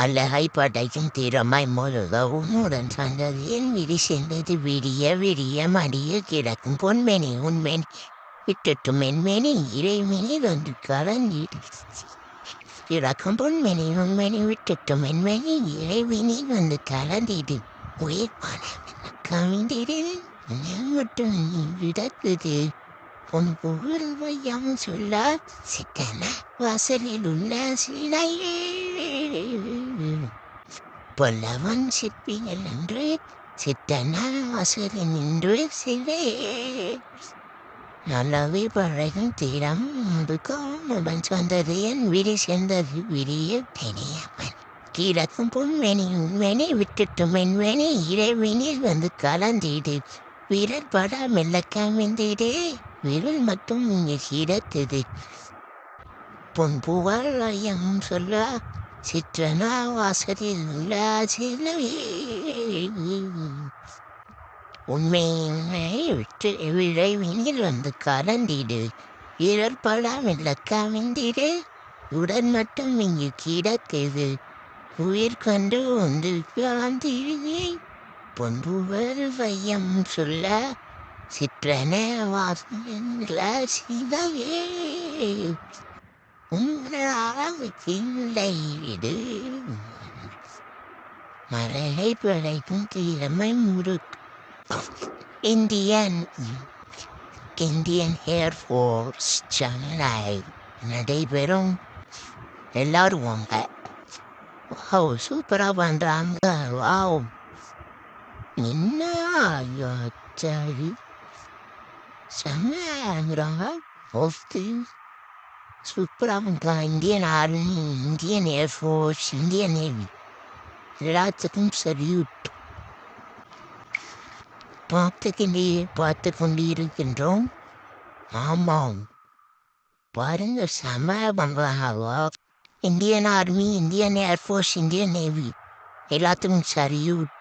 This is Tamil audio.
அழகை படைக்கும் திறமாய் முழுக உன்னுடன் சார்ந்தது என் விழி சென்றது விடிய விடிய மடிய கிடக்கும் பொன்மேனி உன்மேனி விட்டுட்டும் மென்மேனி இறைமேனி வந்து கலந்திடு கிடக்கும் பொன்மேனி உன்மேனி விட்டுட்டும் மென்மேனி இறைமேனி வந்து கலந்திடு உயிர் கவிந்திடு மட்டும் நீ விடக்குது உன் புகழ் வையம் சொல்ல சிக்கன வாசலில் உள்ள சிலையே பொல்லவன் சிற்பிகள் என்று சித்தன வாசலில் நின்று சிலை நல்லவே பழகும் தீரம் முதுக்கும் சொந்தது என் விழி சேர்ந்தது விடிய தெரியவன் கிழக்கும் பொன்மேனி உண்மேனி விட்டுட்டும் மென்மேனி இறைவனில் வந்து கலந்திடு விரல் பட மெல்ல கவிந்திடு விரல் மட்டும் இங்கே சிறத்தது பொன் புகழ் ஐயம் சொல்ல சிற்றனா வாசலில் உள்ள சிலவே உண்மையை விட்டு விரைவினில் வந்து கலந்திடு விரல் பட மெல்ல கவிந்திடு உடன் மட்டும் இங்கு கிடக்குது உயிர் கண்டு வந்து கலந்திடு பொன் புகழ் வையம் சொல்ல சிற்றன வாசல சிதவே உங்களை விடு மலையை பிழைக்கும் திறமை முறுக்கு இந்தியன் ஏர்ஃபோர்ஸ் சென்னை நடைபெறும் எல்லாரும் வாங்க. வாவ் சூப்பராக பண்ணுறாங்க. வாவ் என்ன சரி செம்மையாங்கிறாங்க. ஓகே சூப்பராக பண்ணுறாங்க. Indian army, Indian air force, Indian navy எல்லாத்துக்கும் சல்யூட். பார்த்து கொண்டிருக்கின்றோம். ஆமாம் பாருங்க செம்மையாக பண்ணுறாங்க. Indian army, Indian air force, Indian navy எல்லாத்துக்கும் சல்யூட்.